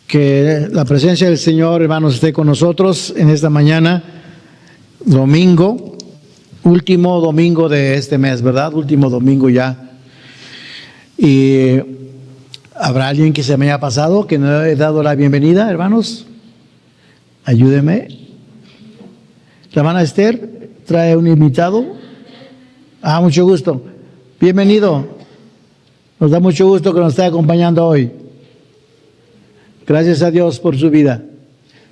Que la presencia del Señor, hermanos, esté con nosotros en esta mañana, domingo, último domingo de este mes, ¿verdad? Último domingo ya. Y ¿habrá alguien que se me haya pasado, que no he dado la bienvenida, hermanos? Ayúdeme. La hermana Esther trae un invitado. Mucho gusto. Bienvenido. Nos da mucho gusto que nos esté acompañando hoy. Gracias a Dios por su vida.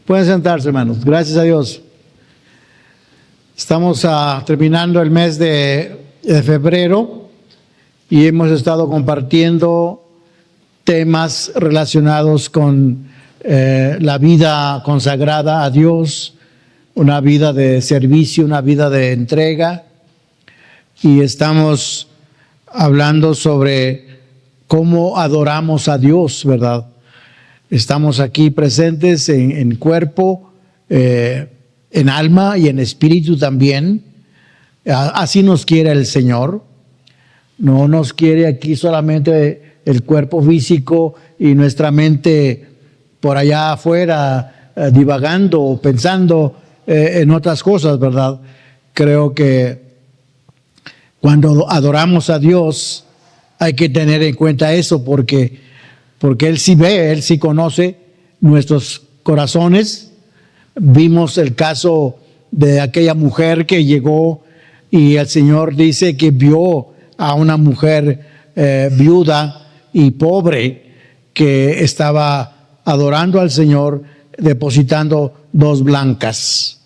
Pueden sentarse, hermanos. Gracias a Dios. Estamos terminando el mes de febrero y hemos estado compartiendo temas relacionados con la vida consagrada a Dios, una vida de servicio, una vida de entrega. Y estamos hablando sobre cómo adoramos a Dios, ¿verdad? Estamos aquí presentes en cuerpo, en alma y en espíritu también. Así nos quiere el Señor. No nos quiere aquí solamente el cuerpo físico y nuestra mente por allá afuera divagando o pensando en otras cosas, ¿verdad? Creo que cuando adoramos a Dios hay que tener en cuenta eso porque Él sí ve, Él sí conoce nuestros corazones. Vimos el caso de aquella mujer que llegó y el Señor dice que vio a una mujer viuda y pobre que estaba adorando al Señor depositando 2 blancas.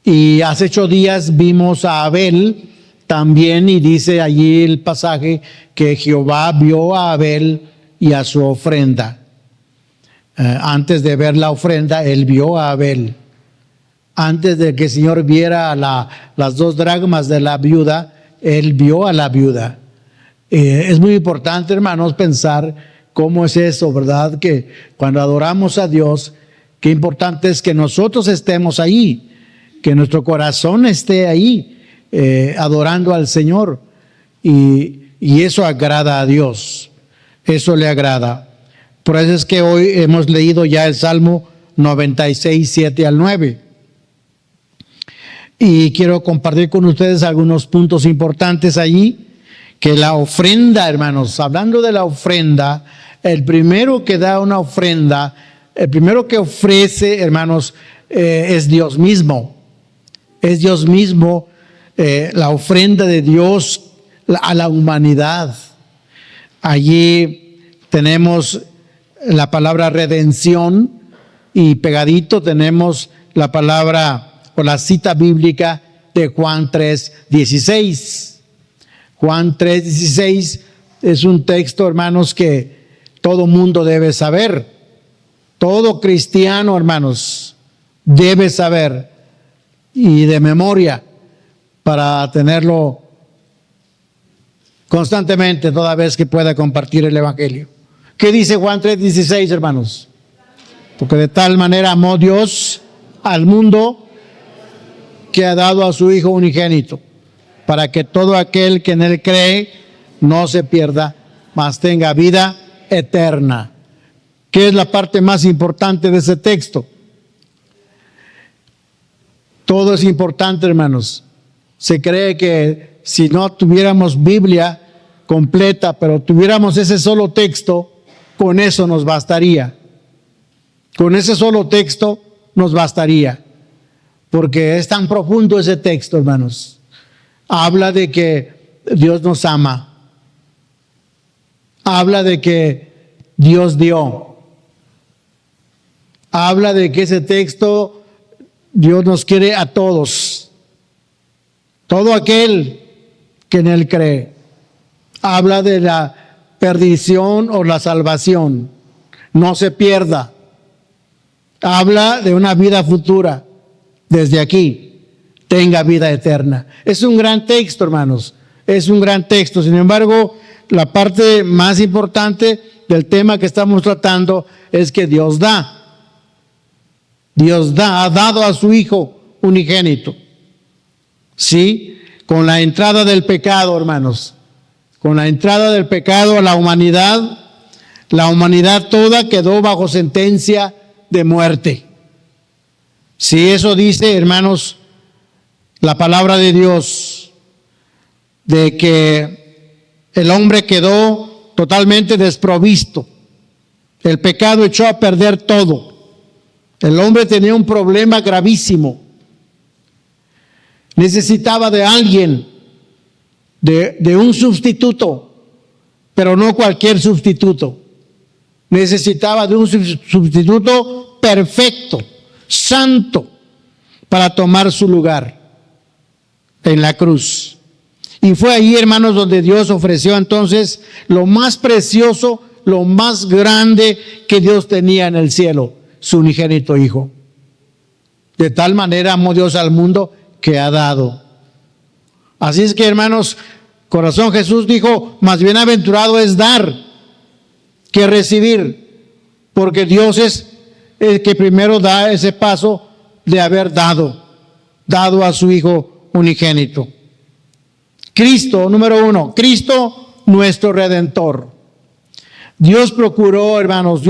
Y hace 8 días vimos a Abel también y dice allí el pasaje que Jehová vio a Abel y a su ofrenda. Antes de ver la ofrenda, él vio a Abel. Antes de que el Señor viera las 2 dracmas de la viuda, él vio a la viuda. Es muy importante, hermanos, pensar cómo es eso, ¿verdad? Que cuando adoramos a Dios, qué importante es que nosotros estemos ahí, que nuestro corazón esté ahí, adorando al Señor. Y eso agrada a Dios. Eso le agrada. Por eso es que hoy hemos leído ya el Salmo 96, 7 al 9. Y quiero compartir con ustedes algunos puntos importantes allí. Que la ofrenda, hermanos, hablando de la ofrenda, el primero que da una ofrenda, el primero que ofrece, hermanos, es Dios mismo. Es Dios mismo, la ofrenda de Dios a la humanidad. Allí tenemos la palabra redención y pegadito tenemos la palabra o la cita bíblica de Juan 3:16. Juan 3:16 es un texto, hermanos, que todo mundo debe saber. Todo cristiano, hermanos, debe saber y de memoria para tenerlo constantemente toda vez que pueda compartir el Evangelio. ¿Qué dice Juan 3:16, hermanos? Porque de tal manera amó Dios al mundo que ha dado a su Hijo unigénito, para que todo aquel que en Él cree no se pierda, mas tenga vida eterna. ¿Qué es la parte más importante de ese texto? Todo es importante, hermanos. Se cree que si no tuviéramos Biblia completa, pero tuviéramos ese solo texto, con eso nos bastaría. Con ese solo texto nos bastaría. Porque es tan profundo ese texto, hermanos. Habla de que Dios nos ama. Habla de que Dios dio. Habla de que ese texto Dios nos quiere a todos. Todo aquel que en Él cree. Habla de la perdición o la salvación. No se pierda. Habla de una vida futura. Desde aquí, tenga vida eterna. Es un gran texto, hermanos. Es un gran texto. Sin embargo, la parte más importante del tema que estamos tratando es que Dios da. Dios da, ha dado a su Hijo unigénito. Sí, con la entrada del pecado, hermanos. Con la entrada del pecado a la humanidad, La humanidad toda quedó bajo sentencia de muerte. Si eso dice, hermanos, la palabra de Dios, de que el hombre quedó totalmente desprovisto. El pecado echó a perder todo. El hombre tenía un problema gravísimo. Necesitaba de alguien, de un sustituto, pero no cualquier sustituto. Necesitaba de un sustituto perfecto, santo, para tomar su lugar en la cruz. Y fue ahí, hermanos, donde Dios ofreció entonces lo más precioso, lo más grande que Dios tenía en el cielo, su unigénito Hijo. De tal manera amó Dios al mundo que ha dado. Así es que, hermanos, corazón Jesús dijo, más bienaventurado es dar que recibir, porque Dios es el que primero da ese paso de haber dado a su Hijo unigénito. Cristo, número uno, Cristo nuestro Redentor. Dios procuró, hermanos,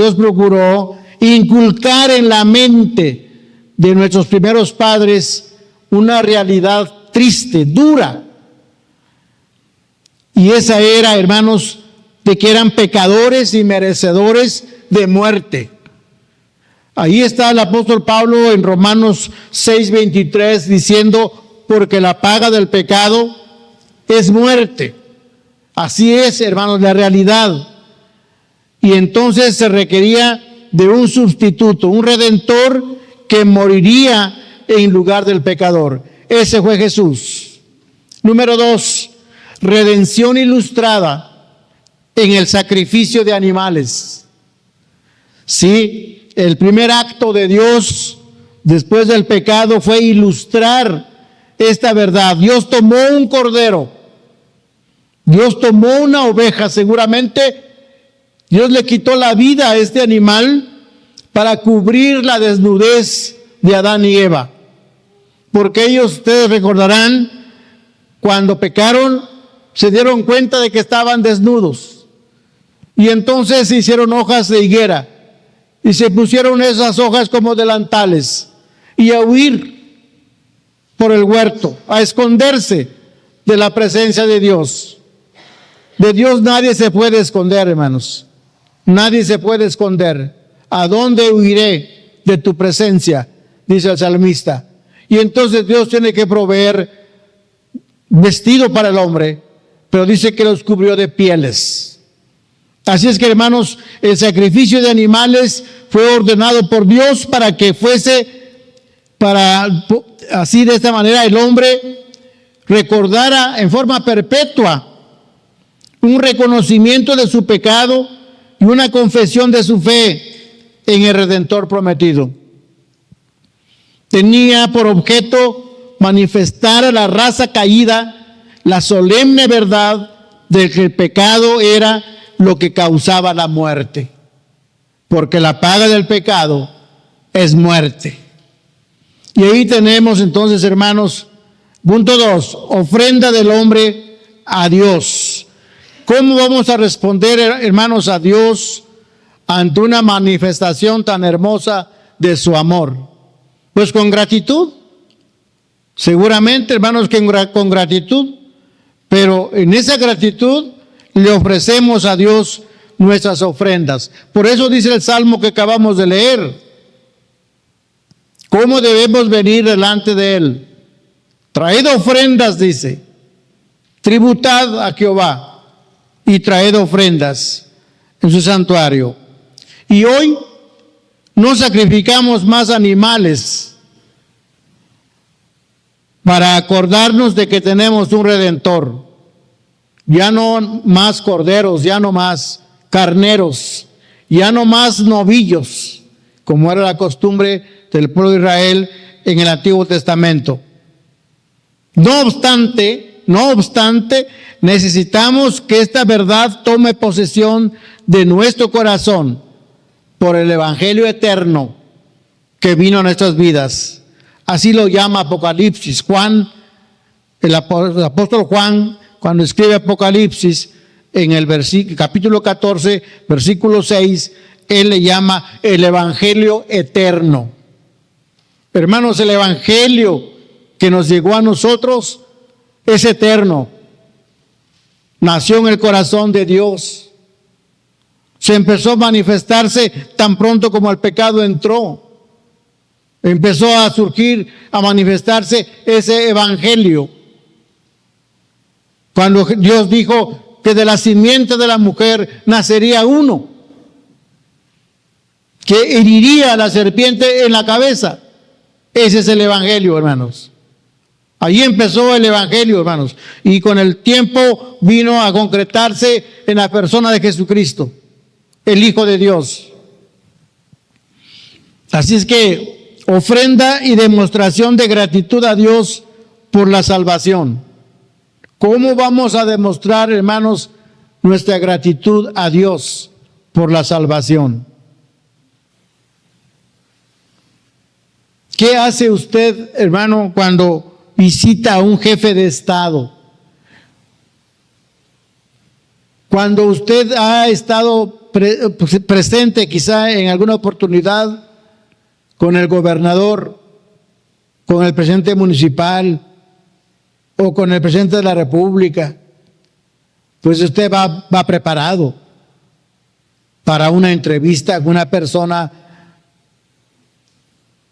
inculcar en la mente de nuestros primeros padres una realidad triste, dura. Y esa era, hermanos, de que eran pecadores y merecedores de muerte. Ahí está el apóstol Pablo en Romanos 6:23 diciendo, porque la paga del pecado es muerte. Así es, hermanos, la realidad. Y entonces se requería de un sustituto, un redentor que moriría en lugar del pecador. Ese fue Jesús. Número 2, redención ilustrada en el sacrificio de animales. Sí, el primer acto de Dios después del pecado fue ilustrar esta verdad. Dios tomó un cordero, Dios tomó una oveja, seguramente Dios le quitó la vida a este animal para cubrir la desnudez de Adán y Eva. Porque ellos, ustedes recordarán, cuando pecaron, se dieron cuenta de que estaban desnudos. Y entonces se hicieron hojas de higuera y se pusieron esas hojas como delantales y a huir por el huerto, a esconderse de la presencia de Dios. De Dios nadie se puede esconder, hermanos. Nadie se puede esconder. ¿A dónde huiré de tu presencia?, dice el salmista. Y entonces Dios tiene que proveer vestido para el hombre, pero dice que los cubrió de pieles. Así es que, hermanos, el sacrificio de animales fue ordenado por Dios para que fuese, así de esta manera el hombre recordara en forma perpetua un reconocimiento de su pecado y una confesión de su fe en el Redentor prometido. Tenía por objeto manifestar a la raza caída la solemne verdad de que el pecado era lo que causaba la muerte, porque la paga del pecado es muerte. Y ahí tenemos entonces, hermanos, punto 2, ofrenda del hombre a Dios. ¿Cómo vamos a responder, hermanos, a Dios ante una manifestación tan hermosa de su amor? Pues con gratitud. Seguramente, hermanos, que con gratitud. Pero en esa gratitud le ofrecemos a Dios nuestras ofrendas. Por eso dice el Salmo que acabamos de leer. ¿Cómo debemos venir delante de Él? Traed ofrendas, dice. Tributad a Jehová y traed ofrendas en su santuario. Y hoy no sacrificamos más animales para acordarnos de que tenemos un Redentor. Ya no más corderos, ya no más carneros, ya no más novillos, como era la costumbre del pueblo de Israel en el Antiguo Testamento. No obstante, necesitamos que esta verdad tome posesión de nuestro corazón por el Evangelio eterno que vino a nuestras vidas. Así lo llama Apocalipsis. Juan, el apóstol Juan, cuando escribe Apocalipsis, en el capítulo 14, versículo 6, él le llama el evangelio eterno. Hermanos, el evangelio que nos llegó a nosotros es eterno. Nació en el corazón de Dios. Se empezó a manifestarse tan pronto como el pecado entró. Empezó a surgir, a manifestarse ese evangelio. Cuando Dios dijo que de la simiente de la mujer nacería uno, que heriría a la serpiente en la cabeza. Ese es el evangelio, hermanos. Ahí empezó el evangelio, hermanos. Y con el tiempo vino a concretarse en la persona de Jesucristo, el Hijo de Dios. Así es que ofrenda y demostración de gratitud a Dios por la salvación. ¿Cómo vamos a demostrar, hermanos, nuestra gratitud a Dios por la salvación? ¿Qué hace usted, hermano, cuando visita a un jefe de Estado? Cuando usted ha estado presente quizá en alguna oportunidad con el gobernador, con el presidente municipal o con el presidente de la República, pues usted va preparado para una entrevista con una persona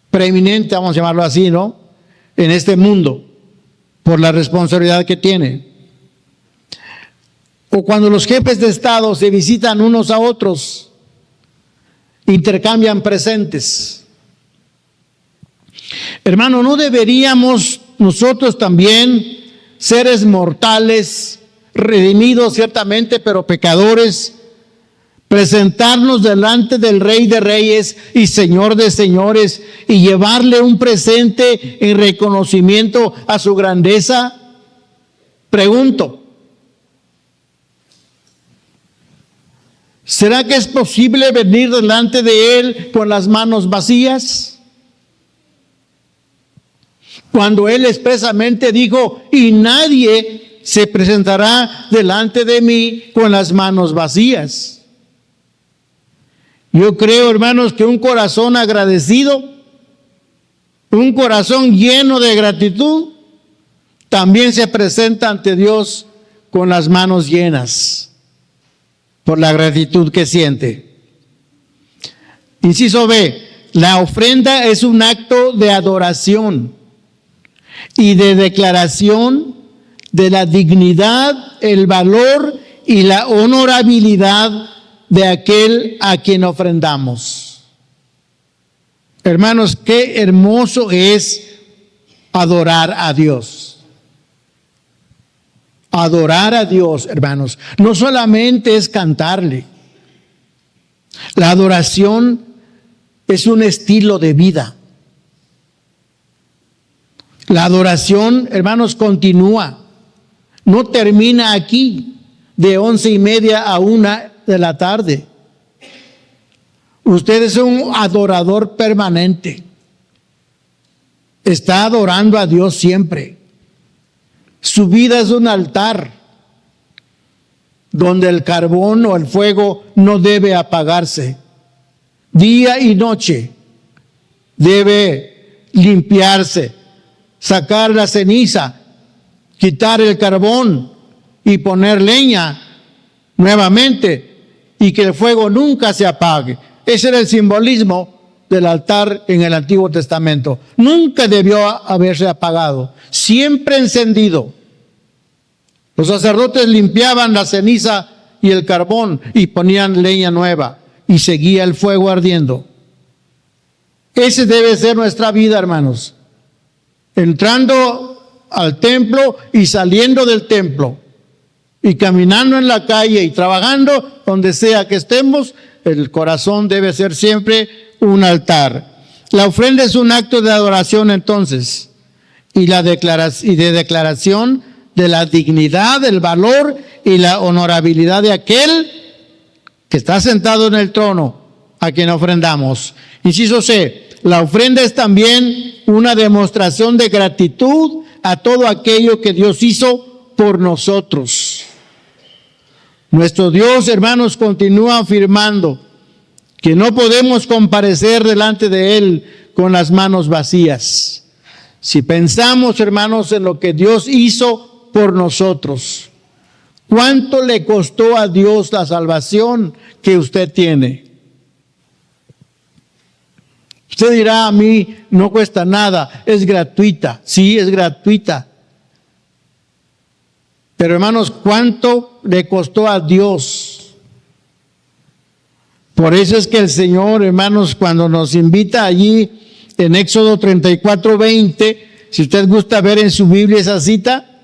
preeminente, vamos a llamarlo así, ¿no?, en este mundo, por la responsabilidad que tiene. O cuando los jefes de Estado se visitan unos a otros, intercambian presentes. Hermano, ¿no deberíamos nosotros también, seres mortales, redimidos ciertamente, pero pecadores, presentarnos delante del Rey de Reyes y Señor de Señores y llevarle un presente en reconocimiento a su grandeza? Pregunto, ¿será que es posible venir delante de Él con las manos vacías? Cuando Él expresamente dijo, y nadie se presentará delante de mí con las manos vacías. Yo creo, hermanos, que un corazón agradecido, un corazón lleno de gratitud, también se presenta ante Dios con las manos llenas por la gratitud que siente. Inciso B, la ofrenda es un acto de adoración y de declaración de la dignidad, el valor y la honorabilidad de aquel a quien ofrendamos. Hermanos, qué hermoso es adorar a Dios. Adorar a Dios, hermanos, no solamente es cantarle. La adoración es un estilo de vida. La adoración, hermanos, continúa. No termina aquí de 11:30 a 1 de la tarde. Usted es un adorador permanente. Está adorando a Dios siempre. Su vida es un altar donde el carbón o el fuego no debe apagarse. Día y noche debe limpiarse, sacar la ceniza, quitar el carbón y poner leña nuevamente, y que el fuego nunca se apague. Ese era el simbolismo del altar en el Antiguo Testamento. Nunca debió haberse apagado, siempre encendido. Los sacerdotes limpiaban la ceniza y el carbón y ponían leña nueva y seguía el fuego ardiendo. Ese debe ser nuestra vida, hermanos. Entrando al templo y saliendo del templo, y caminando en la calle y trabajando donde sea que estemos, el corazón debe ser siempre un altar. La ofrenda es un acto de adoración, entonces, y de declaración de la dignidad, el valor y la honorabilidad de aquel que está sentado en el trono a quien ofrendamos. Inciso C, la ofrenda es también una demostración de gratitud a todo aquello que Dios hizo por nosotros. Nuestro Dios, hermanos, continúa afirmando que no podemos comparecer delante de Él con las manos vacías. Si pensamos, hermanos, en lo que Dios hizo por nosotros, ¿cuánto le costó a Dios la salvación que usted tiene? Usted dirá, a mí no cuesta nada, es gratuita. Sí, es gratuita. Pero hermanos, ¿cuánto le costó a Dios? Por eso es que el Señor, hermanos, cuando nos invita allí en Éxodo 34:20, si usted gusta ver en su Biblia esa cita,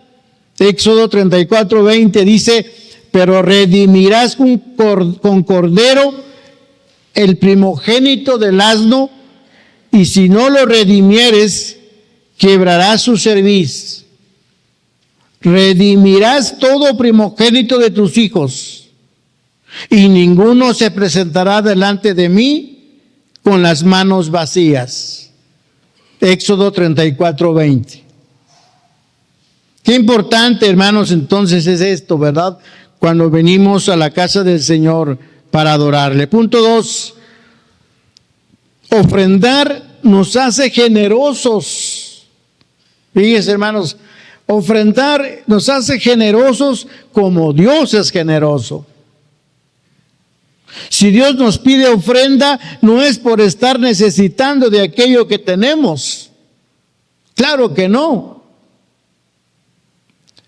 Éxodo 34:20 dice, pero redimirás con cordero el primogénito del asno, y si no lo redimieres, quebrarás su cerviz. Redimirás todo primogénito de tus hijos, y ninguno se presentará delante de mí con las manos vacías. Éxodo 34:20. Qué importante, hermanos, entonces es esto, ¿verdad? Cuando venimos a la casa del Señor para adorarle. Punto 2. Ofrendar nos hace generosos. Fíjense, hermanos, ofrendar nos hace generosos como Dios es generoso. Si Dios nos pide ofrenda, no es por estar necesitando de aquello que tenemos. Claro que no.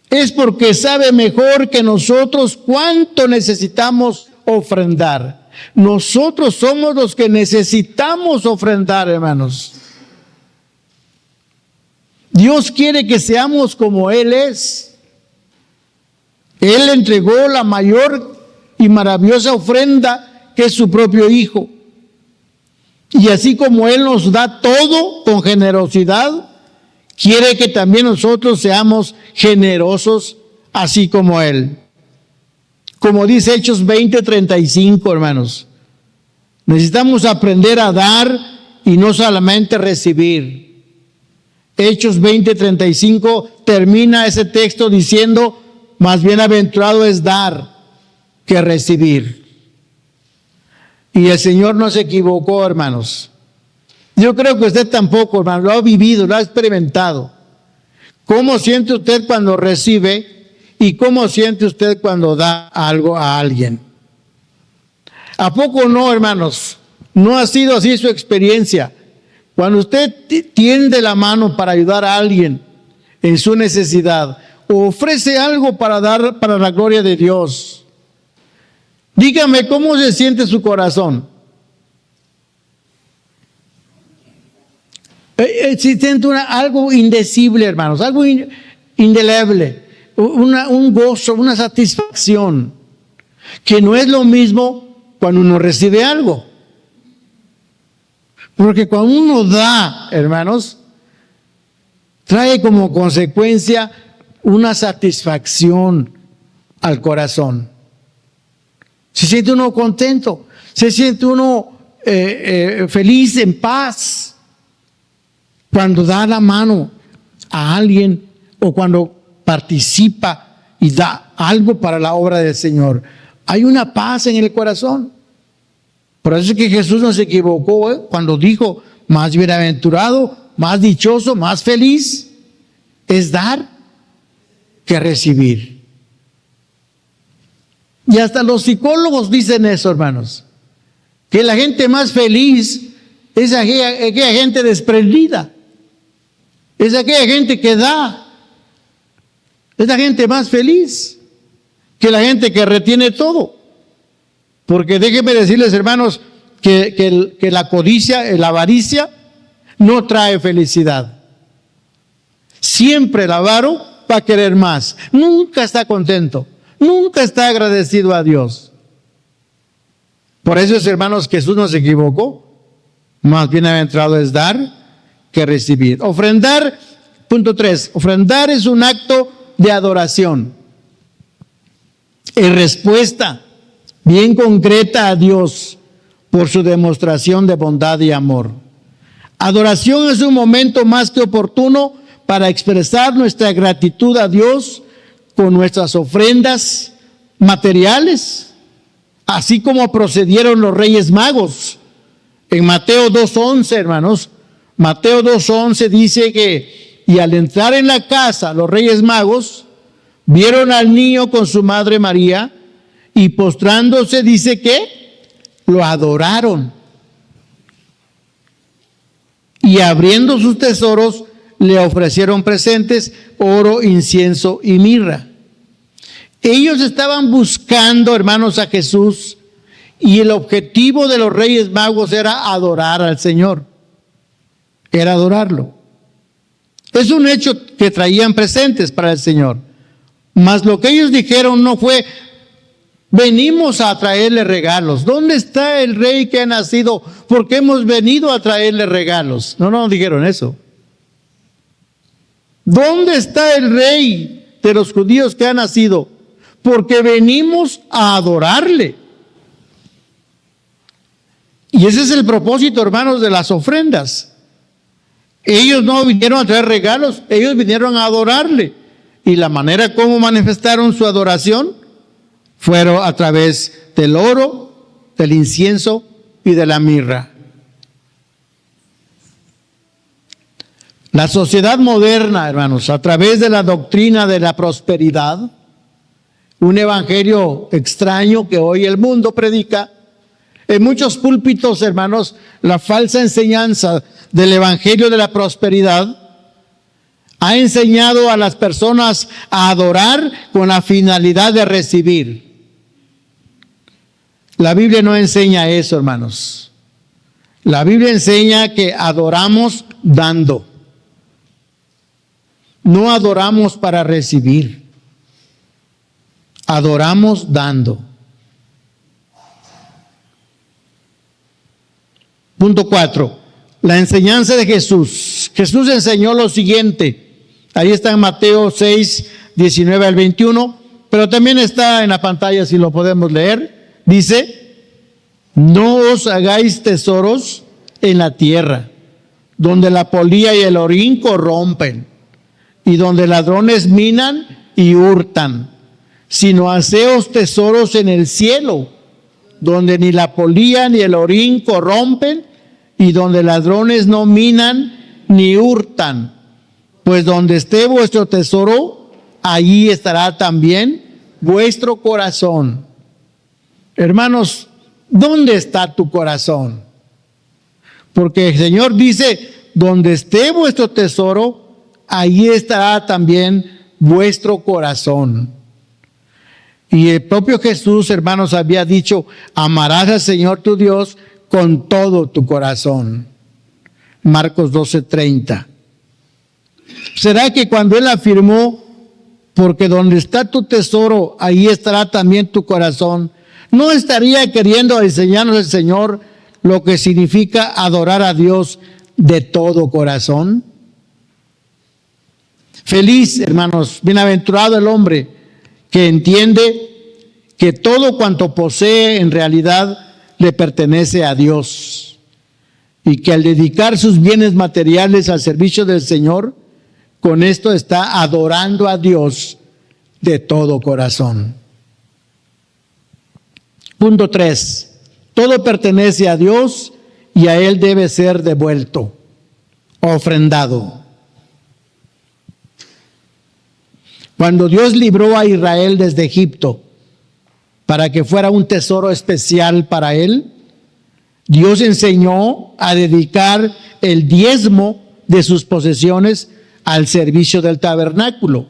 Es porque sabe mejor que nosotros cuánto necesitamos ofrendar. Nosotros somos los que necesitamos ofrendar, hermanos. Dios quiere que seamos como Él es. Él entregó la mayor y maravillosa ofrenda que es su propio Hijo. Y así como Él nos da todo con generosidad, quiere que también nosotros seamos generosos así como Él. Como dice Hechos 20:35, hermanos. Necesitamos aprender a dar y no solamente recibir. Hechos 20:35 termina ese texto diciendo, más bienaventurado es dar que recibir. Y el Señor no se equivocó, hermanos. Yo creo que usted tampoco, hermano, lo ha vivido, lo ha experimentado. ¿Cómo siente usted cuando recibe y cómo siente usted cuando da algo a alguien? ¿A poco no, hermanos? ¿No ha sido así su experiencia? Cuando usted tiende la mano para ayudar a alguien en su necesidad o ofrece algo para dar para la gloria de Dios, dígame cómo se siente su corazón. Se siente algo indecible, hermanos, algo indeleble, un gozo, una satisfacción, que no es lo mismo cuando uno recibe algo. Porque cuando uno da, hermanos, trae como consecuencia una satisfacción al corazón. Se siente uno contento, se siente uno feliz, en paz, cuando da la mano a alguien o cuando participa y da algo para la obra del Señor. Hay una paz en el corazón. Por eso es que Jesús no se equivocó cuando dijo, más bienaventurado, más dichoso, más feliz es dar que recibir. Y hasta los psicólogos dicen eso, hermanos, que la gente más feliz es aquella gente desprendida, es aquella gente que da, es la gente más feliz que la gente que retiene todo. Porque déjenme decirles, hermanos, que la codicia, la avaricia, no trae felicidad. Siempre el avaro va a querer más. Nunca está contento. Nunca está agradecido a Dios. Por eso, hermanos, Jesús no se equivocó. Más bienaventurado es dar que recibir. Ofrendar, punto 3. Ofrendar es un acto de adoración. En respuesta bien concreta a Dios por su demostración de bondad y amor. Adoración es un momento más que oportuno para expresar nuestra gratitud a Dios con nuestras ofrendas materiales, así como procedieron los reyes magos. En Mateo 2:11, hermanos, Mateo 2:11 dice que, y al entrar en la casa, los reyes magos vieron al niño con su madre María, y postrándose, dice que lo adoraron. Y abriendo sus tesoros, le ofrecieron presentes, oro, incienso y mirra. Ellos estaban buscando, hermanos, a Jesús, y el objetivo de los reyes magos era adorar al Señor. Era adorarlo. Es un hecho que traían presentes para el Señor. Mas lo que ellos dijeron no fue: venimos a traerle regalos. ¿Dónde está el rey que ha nacido? Porque hemos venido a traerle regalos. No dijeron eso. ¿Dónde está el rey de los judíos que ha nacido? Porque venimos a adorarle. Y ese es el propósito, hermanos, de las ofrendas. Ellos no vinieron a traer regalos, ellos vinieron a adorarle. Y la manera como manifestaron su adoración fueron a través del oro, del incienso y de la mirra. La sociedad moderna, hermanos, a través de la doctrina de la prosperidad, un evangelio extraño que hoy el mundo predica, en muchos púlpitos, hermanos, la falsa enseñanza del evangelio de la prosperidad ha enseñado a las personas a adorar con la finalidad de recibir. La Biblia no enseña eso, hermanos. La Biblia enseña que adoramos dando. No adoramos para recibir. Adoramos dando. Punto 4. La enseñanza de Jesús. Jesús enseñó lo siguiente. Ahí está en Mateo 6, 19 al 21. Pero también está en la pantalla si lo podemos leer. Dice: no os hagáis tesoros en la tierra, donde la polilla y el orín corrompen, y donde ladrones minan y hurtan, sino haceos tesoros en el cielo, donde ni la polilla ni el orín corrompen, y donde ladrones no minan ni hurtan. Pues donde esté vuestro tesoro, allí estará también vuestro corazón. Hermanos, ¿dónde está tu corazón? Porque el Señor dice: donde esté vuestro tesoro, allí estará también vuestro corazón. Y el propio Jesús, hermanos, había dicho: amarás al Señor tu Dios con todo tu corazón. Marcos 12:30. ¿Será que cuando Él afirmó, porque donde está tu tesoro, ahí estará también tu corazón, no estaría queriendo enseñarnos el Señor lo que significa adorar a Dios de todo corazón? Feliz, hermanos, bienaventurado el hombre que entiende que todo cuanto posee en realidad le pertenece a Dios, y que al dedicar sus bienes materiales al servicio del Señor, con esto está adorando a Dios de todo corazón. Punto 3. Todo pertenece a Dios y a Él debe ser devuelto, ofrendado. Cuando Dios libró a Israel desde Egipto para que fuera un tesoro especial para Él, Dios enseñó a dedicar el diezmo de sus posesiones al servicio del tabernáculo.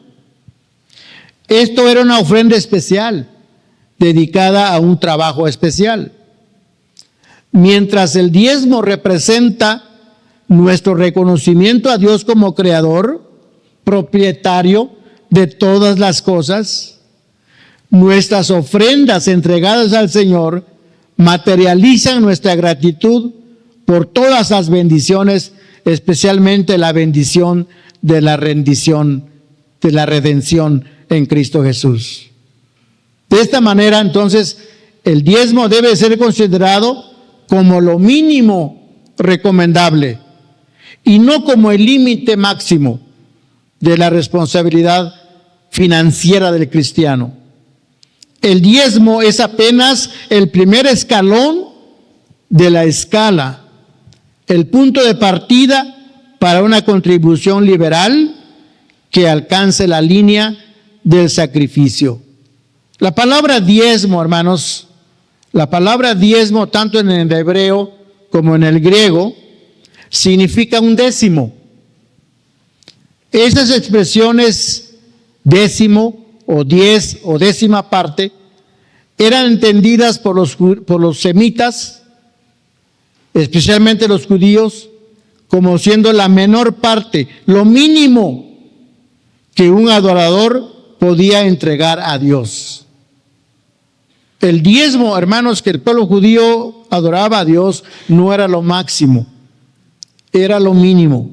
Esto era una ofrenda especial, dedicada a un trabajo especial. Mientras el diezmo representa nuestro reconocimiento a Dios como creador, propietario de todas las cosas, nuestras ofrendas entregadas al Señor materializan nuestra gratitud por todas las bendiciones, especialmente la bendición de la rendición, de la redención en Cristo Jesús. De esta manera, entonces, el diezmo debe ser considerado como lo mínimo recomendable y no como el límite máximo de la responsabilidad financiera del cristiano. el diezmo es apenas el primer escalón de la escala, el punto de partida para una contribución liberal que alcance la línea del sacrificio. La palabra diezmo, hermanos, la palabra diezmo, tanto en el hebreo como en el griego, significa un décimo. Esas expresiones décimo o diez o décima parte eran entendidas por los semitas, especialmente los judíos, como siendo la menor parte, lo mínimo que un adorador podía entregar a Dios. El diezmo, hermanos, que el pueblo judío adoraba a Dios, no era lo máximo, era lo mínimo.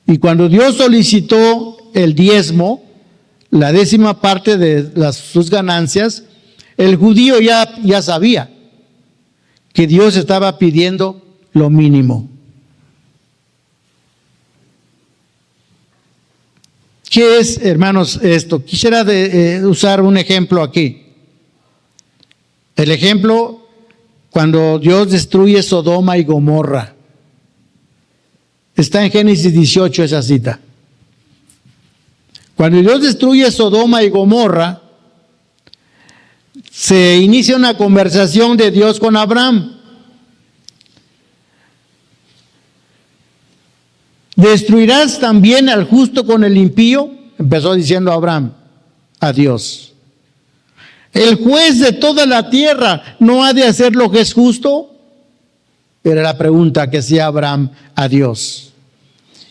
Y cuando Dios solicitó el diezmo, la décima parte de sus ganancias, el judío ya sabía que Dios estaba pidiendo lo mínimo. ¿Qué es, hermanos, esto? Quisiera usar un ejemplo aquí. El ejemplo cuando Dios destruye Sodoma y Gomorra. Está en Génesis 18 esa cita. Cuando Dios destruye Sodoma y Gomorra, se inicia una conversación de Dios con Abraham. ¿Destruirás también al justo con el impío? Empezó diciendo Abraham a Dios. ¿El juez de toda la tierra no ha de hacer lo que es justo? Era la pregunta que hacía Abraham a Dios.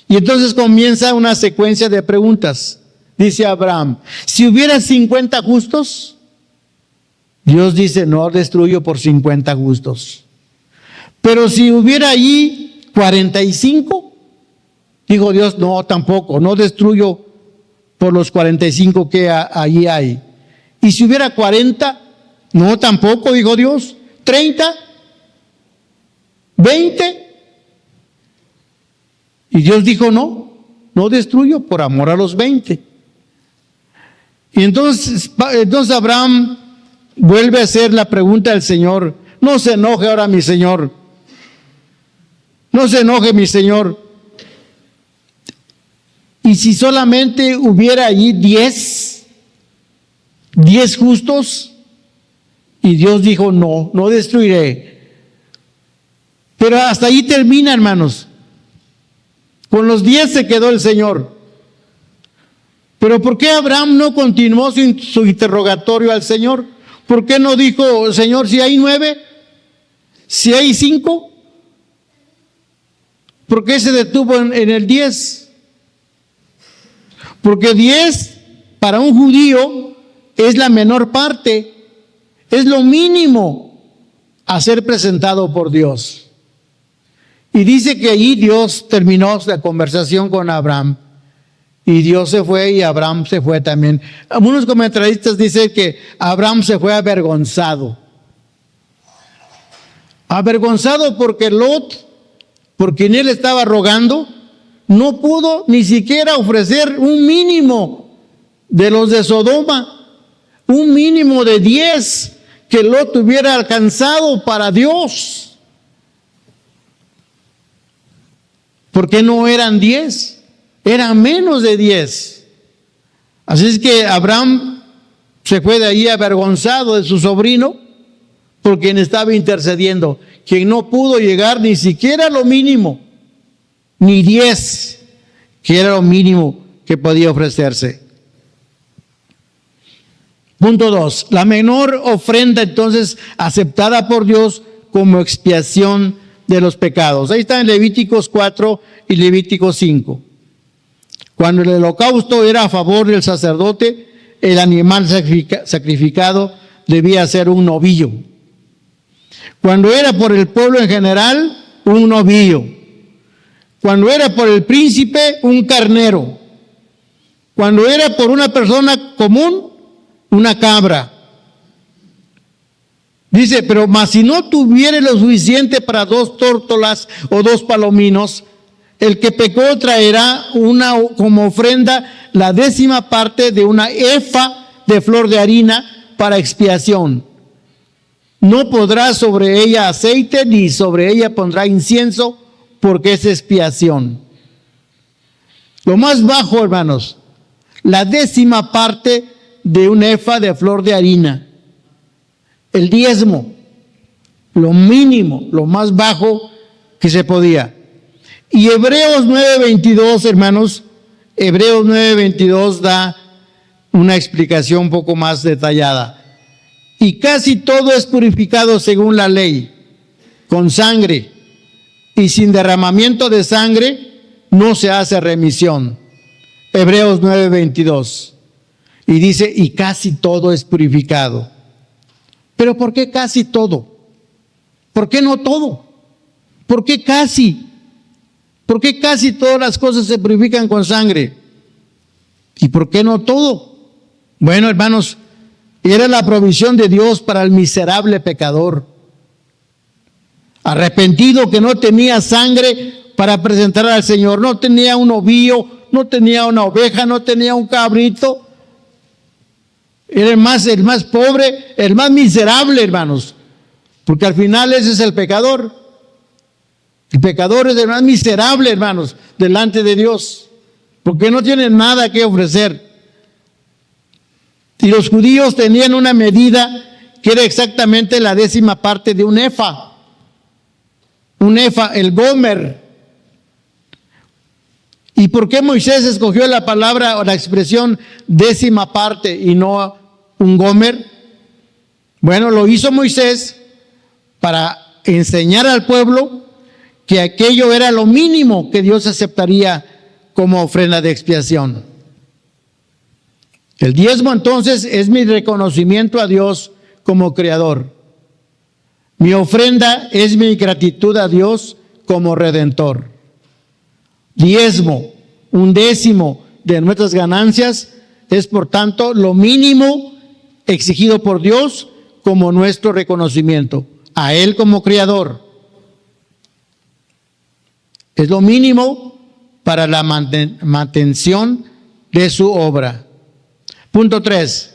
Y entonces comienza una secuencia de preguntas. Dice Abraham, si hubiera 50 justos, Dios dice, no destruyo por 50 justos. Pero si hubiera allí 45, dijo Dios, no, tampoco, no destruyo por los 45 que allí hay. Y si hubiera 40, no, tampoco, dijo Dios. 30, 20. Y Dios dijo, no destruyo por amor a los 20. Y entonces Abraham vuelve a hacer la pregunta al Señor. No se enoje ahora mi Señor. No se enoje mi Señor. Y si solamente hubiera allí 10 justos, y Dios dijo, no destruiré. Pero hasta ahí termina, hermanos. Con los 10 se quedó el Señor. Pero ¿por qué Abraham no continuó su interrogatorio al Señor? ¿Por qué no dijo, Señor, si hay 9? ¿Si hay 5? ¿Por qué se detuvo en el 10? Porque 10 para un judío es la menor parte, es lo mínimo a ser presentado por Dios. Y dice que allí Dios terminó la conversación con Abraham. Y Dios se fue y Abraham se fue también. Algunos comentaristas dicen que Abraham se fue avergonzado. Avergonzado porque Lot, por quien él estaba rogando, no pudo ni siquiera ofrecer un mínimo de los de Sodoma. Un mínimo de 10 que Lot hubiera alcanzado para Dios. Porque no eran 10, eran menos de 10. Así es que Abraham se fue de ahí avergonzado de su sobrino, por quien estaba intercediendo, quien no pudo llegar ni siquiera a lo mínimo, ni 10, que era lo mínimo que podía ofrecerse. Punto 2. La menor ofrenda entonces aceptada por Dios como expiación de los pecados. Ahí está en Levíticos 4 y Levíticos 5. Cuando el holocausto era a favor del sacerdote, el animal sacrificado debía ser un novillo. Cuando era por el pueblo en general, un novillo. Cuando era por el príncipe, un carnero. Cuando era por una persona común, una cabra. Dice, pero más si no tuviere lo suficiente para 2 tórtolas o 2 palominos, el que pecó traerá como ofrenda la 10ª parte de una efa de flor de harina para expiación. No podrá sobre ella aceite, ni sobre ella pondrá incienso, porque es expiación. Lo más bajo, hermanos, la 10ª parte de un efa de flor de harina. El diezmo, lo mínimo, lo más bajo que se podía. Y Hebreos 9:22, hermanos, Hebreos 9:22 da una explicación un poco más detallada. Y casi todo es purificado según la ley, con sangre, y sin derramamiento de sangre no se hace remisión. Hebreos 9:22. Y dice, y casi todo es purificado. Pero ¿por qué casi todo? ¿Por qué no todo? ¿Por qué casi? ¿Por qué casi todas las cosas se purifican con sangre? ¿Y por qué no todo? Bueno, hermanos, era la provisión de Dios para el miserable pecador, arrepentido, que no tenía sangre para presentar al Señor, no tenía un ovillo, no tenía una oveja, no tenía un cabrito. Era el más pobre, el más miserable, hermanos, porque al final ese es el pecador. El pecador es el más miserable, hermanos, delante de Dios, porque no tiene nada que ofrecer. Y los judíos tenían una medida que era exactamente la 10ª parte de un efa. Un efa, el gomer. ¿Y por qué Moisés escogió la palabra o la expresión 10ª parte y no un gomer? Bueno, lo hizo Moisés para enseñar al pueblo que aquello era lo mínimo que Dios aceptaría como ofrenda de expiación. El diezmo entonces es mi reconocimiento a Dios como creador. Mi ofrenda es mi gratitud a Dios como redentor. Diezmo, 1/10 de nuestras ganancias, es por tanto lo mínimo exigido por Dios como nuestro reconocimiento a Él como creador. Es lo mínimo para la mantención de su obra. Punto 3.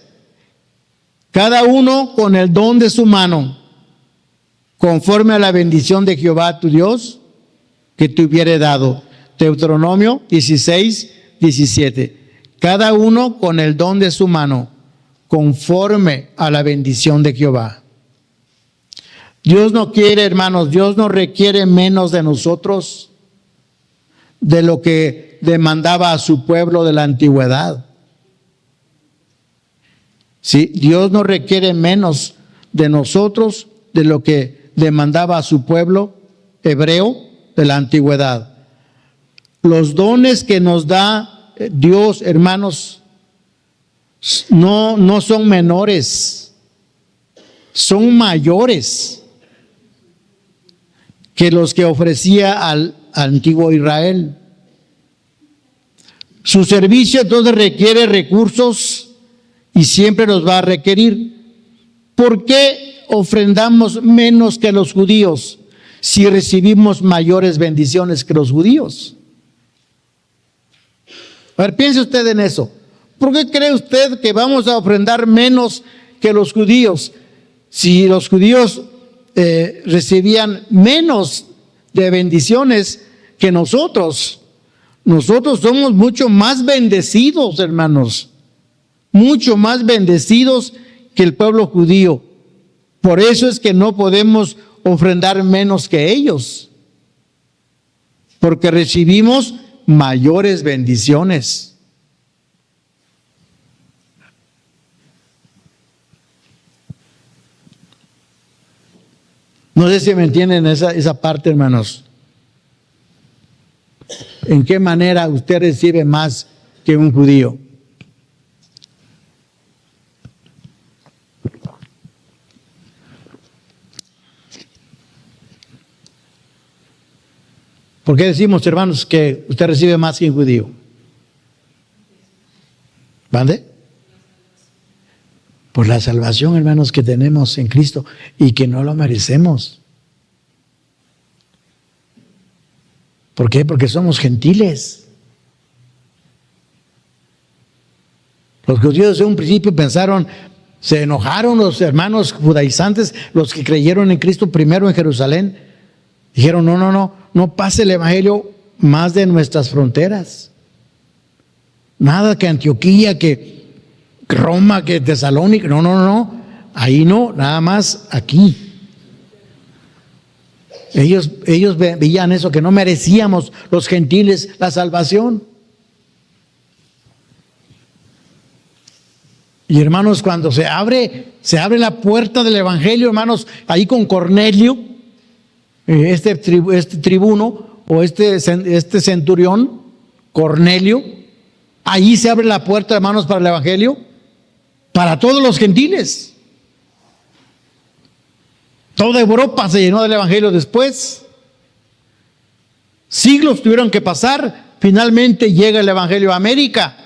Cada uno con el don de su mano, conforme a la bendición de Jehová tu Dios, que te hubiere dado. Deuteronomio 16:17. Cada uno con el don de su mano, conforme a la bendición de Jehová. Dios no quiere, hermanos, Dios no requiere menos de nosotros de lo que demandaba a su pueblo de la antigüedad. Sí, Dios no requiere menos de nosotros de lo que demandaba a su pueblo hebreo de la antigüedad. Los dones que nos da Dios, hermanos, no son menores, son mayores que los que ofrecía al antiguo Israel. Su servicio entonces requiere recursos y siempre los va a requerir. ¿Por qué ofrendamos menos que los judíos si recibimos mayores bendiciones que los judíos? A ver, piense usted en eso. ¿Por qué cree usted que vamos a ofrendar menos que los judíos si los judíos recibían menos de bendiciones que nosotros? Nosotros somos mucho más bendecidos, hermanos, mucho más bendecidos que el pueblo judío. Por eso es que no podemos ofrendar menos que ellos, porque recibimos mayores bendiciones. No sé si me entienden esa parte, hermanos. ¿En qué manera usted recibe más que un judío? ¿Por qué decimos, hermanos, que usted recibe más que un judío? ¿Vale? Por la salvación, hermanos, que tenemos en Cristo y que no lo merecemos. ¿Por qué? Porque somos gentiles. Los judíos en un principio pensaron, se enojaron los hermanos judaizantes, los que creyeron en Cristo primero en Jerusalén. Dijeron, no pase el evangelio más de nuestras fronteras. Nada que Antioquía, que Roma, que Tesalónica, no. Ahí no, nada más aquí. Ellos veían eso, que no merecíamos los gentiles la salvación. Y hermanos, cuando se abre la puerta del evangelio, hermanos, ahí con Cornelio, este tribuno o este centurión, Cornelio, ahí se abre la puerta, hermanos, para el evangelio, para todos los gentiles. Toda Europa se llenó del evangelio después. Siglos tuvieron que pasar. Finalmente llega el evangelio a América.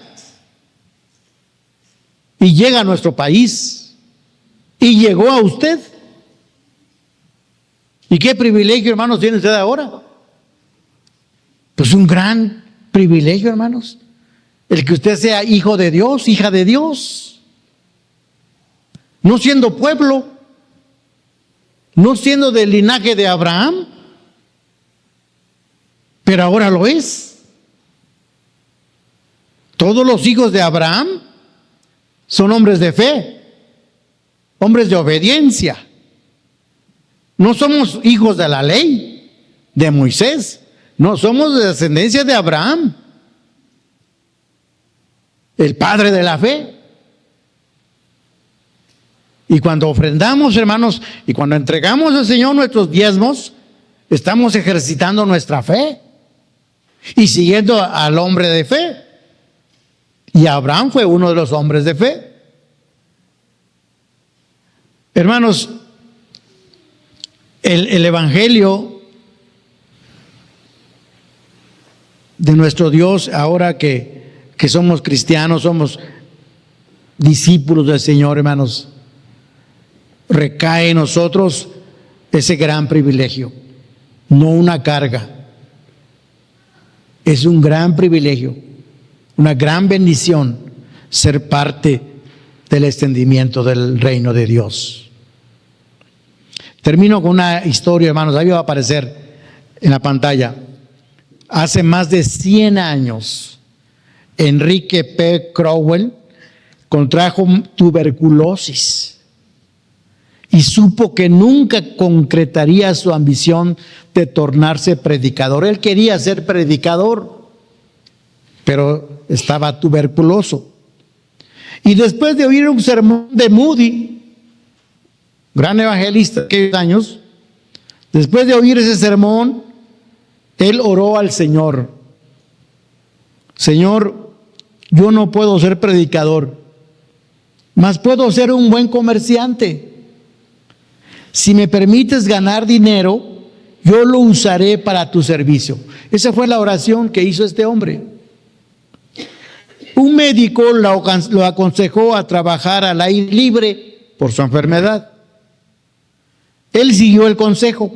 Y llega a nuestro país. Y llegó a usted. ¿Y qué privilegio, hermanos, tiene usted ahora? Pues un gran privilegio, hermanos. El que usted sea hijo de Dios, hija de Dios. No siendo pueblo, no siendo del linaje de Abraham, pero ahora lo es. Todos los hijos de Abraham son hombres de fe, hombres de obediencia. No somos hijos de la ley, de Moisés. No, somos de descendencia de Abraham, el padre de la fe. Y cuando ofrendamos, hermanos, y cuando entregamos al Señor nuestros diezmos, estamos ejercitando nuestra fe y siguiendo al hombre de fe. Y Abraham fue uno de los hombres de fe. Hermanos, el evangelio de nuestro Dios, ahora que somos cristianos, somos discípulos del Señor, hermanos, recae en nosotros ese gran privilegio, no una carga. Es un gran privilegio, una gran bendición ser parte del extendimiento del reino de Dios. Termino con una historia, hermanos, ahí va a aparecer en la pantalla. Hace más de 100 años, Enrique P. Crowell contrajo tuberculosis y supo que nunca concretaría su ambición de tornarse predicador. Él quería ser predicador, pero estaba tuberculoso. Y después de oír un sermón de Moody, gran evangelista de aquellos años, después de oír ese sermón, él oró al Señor. Señor, yo no puedo ser predicador, mas puedo ser un buen comerciante. Si me permites ganar dinero, yo lo usaré para tu servicio. Esa fue la oración que hizo este hombre. Un médico lo aconsejó a trabajar al aire libre por su enfermedad. Él siguió el consejo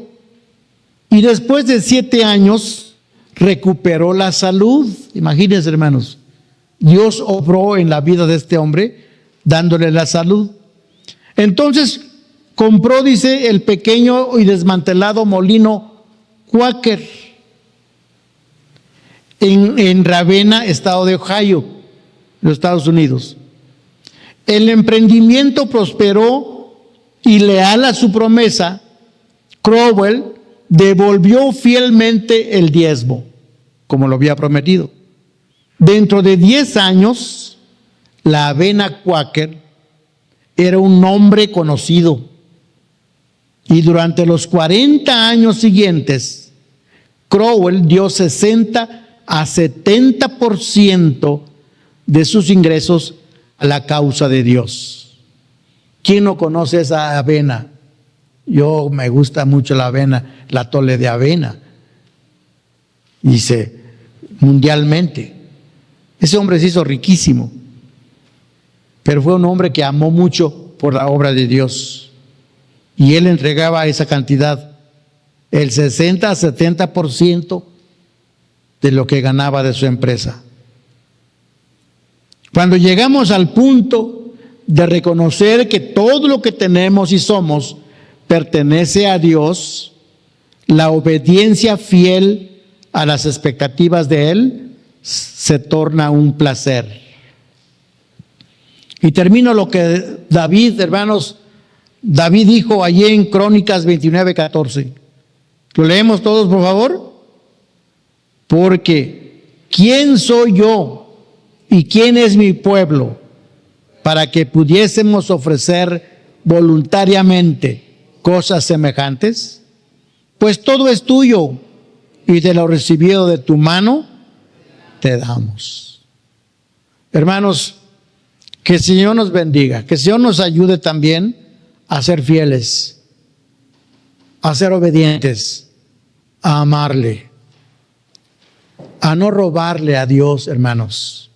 y después de 7 años recuperó la salud. Imagínense, hermanos, Dios obró en la vida de este hombre dándole la salud. Entonces compró, dice, el pequeño y desmantelado molino Quaker en Ravenna, estado de Ohio, en los Estados Unidos. El emprendimiento prosperó y, leal a su promesa, Crowell devolvió fielmente el diezmo, como lo había prometido. Dentro de 10 años, la avena Quaker era un nombre conocido. Y durante los 40 años siguientes, Crowell dio 60 a 70% de sus ingresos a la causa de Dios. ¿Quién no conoce esa avena? Yo me gusta mucho la avena, la atole de avena. Dice, mundialmente. Ese hombre se hizo riquísimo, pero fue un hombre que amó mucho por la obra de Dios. Y él entregaba esa cantidad, el 60 a 70% de lo que ganaba de su empresa. Cuando llegamos al punto de reconocer que todo lo que tenemos y somos pertenece a Dios, la obediencia fiel a las expectativas de Él se torna un placer. Y termino lo que David, hermanos, David dijo allí en Crónicas 29:14. ¿Lo leemos todos, por favor? Porque ¿quién soy yo y quién es mi pueblo para que pudiésemos ofrecer voluntariamente cosas semejantes? Pues todo es tuyo y de lo recibido de tu mano te damos. Hermanos, que el Señor nos bendiga, que el Señor nos ayude también a ser fieles, a ser obedientes, a amarle, a no robarle a Dios, hermanos.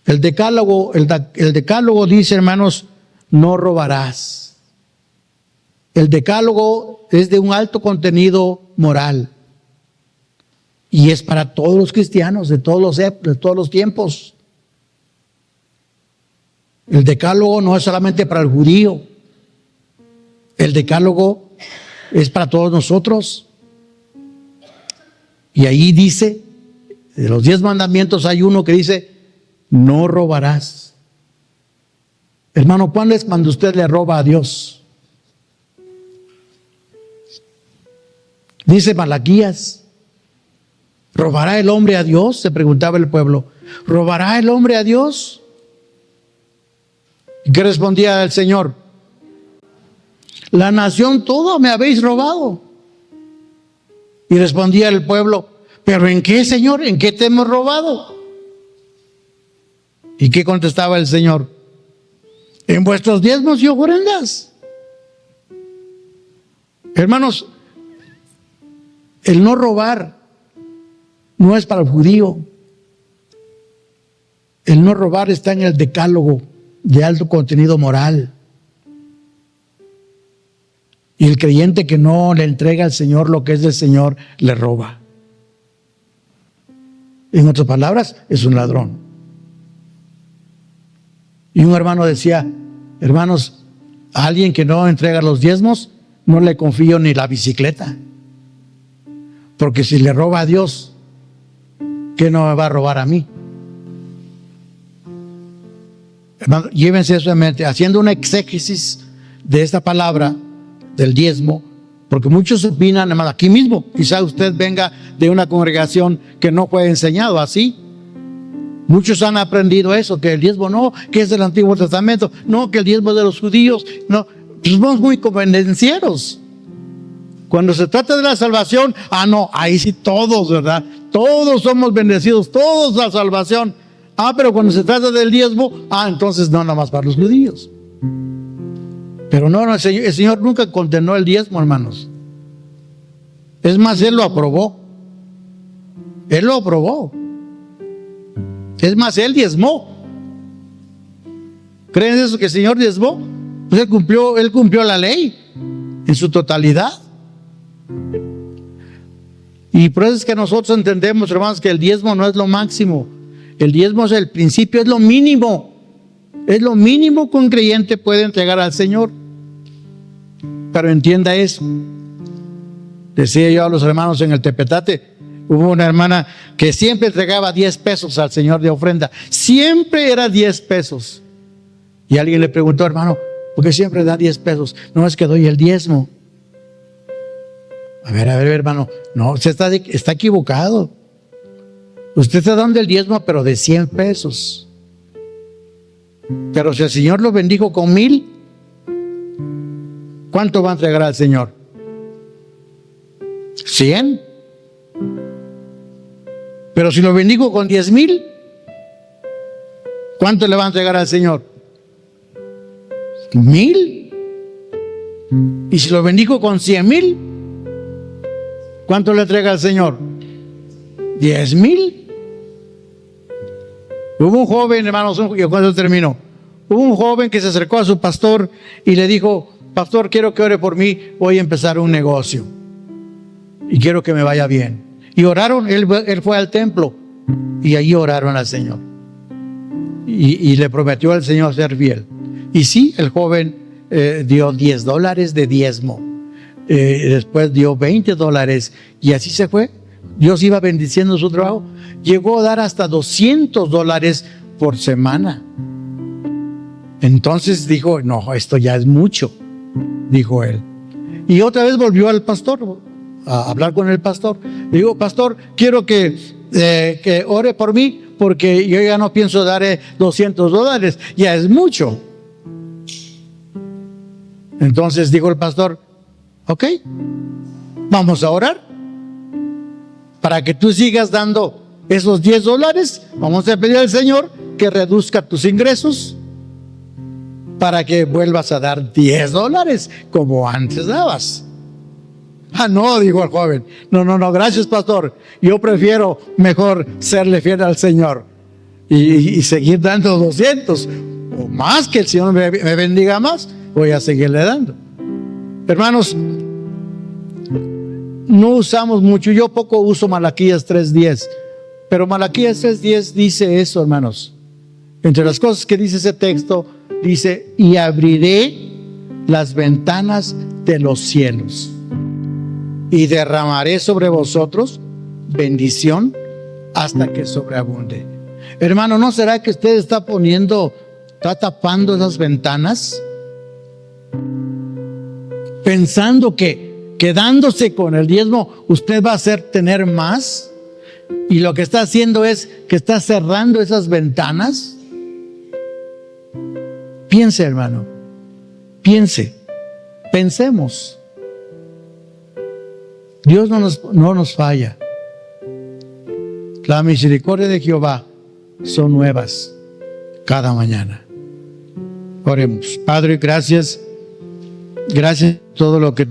El decálogo dice, hermanos, no robarás. El decálogo es de un alto contenido moral y es para todos los cristianos de todos los tiempos. El decálogo no es solamente para el judío. El decálogo es para todos nosotros. Y ahí dice, de los 10 mandamientos hay uno que dice, no robarás. Hermano, ¿cuándo es cuando usted le roba a Dios? Dice Malaquías, ¿robará el hombre a Dios? Se preguntaba el pueblo. ¿Robará el hombre a Dios? ¿Y qué respondía el Señor? La nación toda me habéis robado. Y respondía el pueblo, ¿pero en qué, Señor? ¿En qué te hemos robado? ¿Y qué contestaba el Señor? En vuestros diezmos y ofrendas. Hermanos, el no robar no es para el judío. El no robar está en el decálogo de alto contenido moral. Y el creyente que no le entrega al Señor lo que es del Señor, le roba. En otras palabras, es un ladrón. Y un hermano decía, hermanos, a alguien que no entrega los diezmos, no le confío ni la bicicleta. Porque si le roba a Dios, ¿qué no me va a robar a mí? Hermano, llévense eso en mente, haciendo una exégesis de esta palabra del diezmo, porque muchos opinan, hermano, aquí mismo, quizá usted venga de una congregación que no fue enseñado así. Muchos han aprendido eso, que el diezmo no, que es del Antiguo Testamento, no, que el diezmo es de los judíos, no, pues somos muy convenencieros. Cuando se trata de la salvación, no, ahí sí todos, ¿verdad? Todos somos bendecidos, todos la salvación. Pero cuando se trata del diezmo, entonces no, nada más para los judíos. Pero no, el Señor nunca condenó el diezmo, hermanos. Es más, Él lo aprobó. Él lo aprobó. Es más, Él diezmó. ¿Creen eso que el Señor diezmó? Pues Él cumplió la ley en su totalidad. Y por eso es que nosotros entendemos, hermanos, que el diezmo no es lo máximo. El diezmo es el principio, es lo mínimo. Es lo mínimo que un creyente puede entregar al Señor. Pero entienda eso. Decía yo a los hermanos en el Tepetate, hubo una hermana que siempre entregaba 10 pesos al Señor de ofrenda. Siempre era 10 pesos. Y alguien le preguntó, hermano, ¿por qué siempre da 10 pesos? No, es que doy el diezmo. A ver, hermano, no, usted está equivocado. Usted está dando el diezmo, pero de 100 pesos. Pero si el Señor lo bendijo con 1000, ¿cuánto va a entregar al Señor? 100. Pero si lo bendijo con 10,000, ¿cuánto le va a entregar al Señor? 1000. Y si lo bendijo con 100,000, ¿cuánto le entrega al Señor? 10,000. Hubo un joven, hermanos, y cuando terminó, hubo un joven que se acercó a su pastor y le dijo, pastor, quiero que ore por mí, voy a empezar un negocio y quiero que me vaya bien. Y oraron, él fue al templo Y allí oraron al Señor. Y le prometió al Señor ser fiel. Y sí, el joven dio $10 de diezmo. Después dio $20 y así se fue. Dios iba bendiciendo su trabajo. Llegó a dar hasta $200 por semana. Entonces dijo, no, esto ya es mucho, dijo él. Y otra vez volvió al pastor a hablar con el pastor. Le digo, pastor, quiero que ore por mí porque yo ya no pienso dar $200, ya es mucho. Entonces dijo el pastor, ok, vamos a orar. Para que tú sigas dando esos $10, vamos a pedir al Señor que reduzca tus ingresos para que vuelvas a dar $10 como antes dabas. Ah, no, dijo el joven. No, gracias, pastor. Yo prefiero mejor serle fiel al Señor y seguir dando 200 o más, que el Señor me bendiga más. Voy a seguirle dando. Hermanos, no usamos mucho, yo poco uso Malaquías 3:10, pero Malaquías 3:10 dice eso, hermanos. Entre las cosas que dice ese texto, dice, y abriré las ventanas de los cielos y derramaré sobre vosotros bendición hasta que sobreabunde. Hermano, ¿no será que usted está tapando esas ventanas? Pensando que quedándose con el diezmo, usted va a tener más. Y lo que está haciendo es que está cerrando esas ventanas. Piense, hermano. Pensemos. Dios no nos falla. La misericordia de Jehová son nuevas cada mañana. Oremos. Padre, gracias. Gracias por todo lo que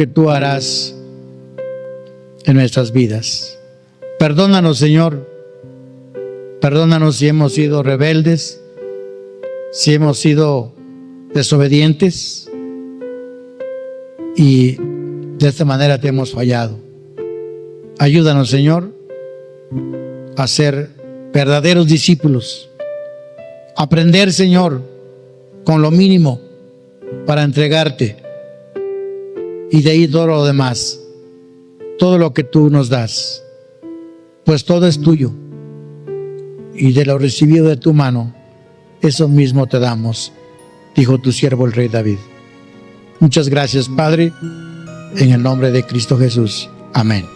tú harás en nuestras vidas. Perdónanos, Señor. Perdónanos si hemos sido rebeldes, si hemos sido desobedientes y de esta manera te hemos fallado. Ayúdanos, Señor, a ser verdaderos discípulos. Aprender, Señor, con lo mínimo para entregarte. Y de ahí todo lo demás, todo lo que tú nos das, pues todo es tuyo. Y de lo recibido de tu mano, eso mismo te damos, dijo tu siervo el rey David. Muchas gracias, Padre, en el nombre de Cristo Jesús. Amén.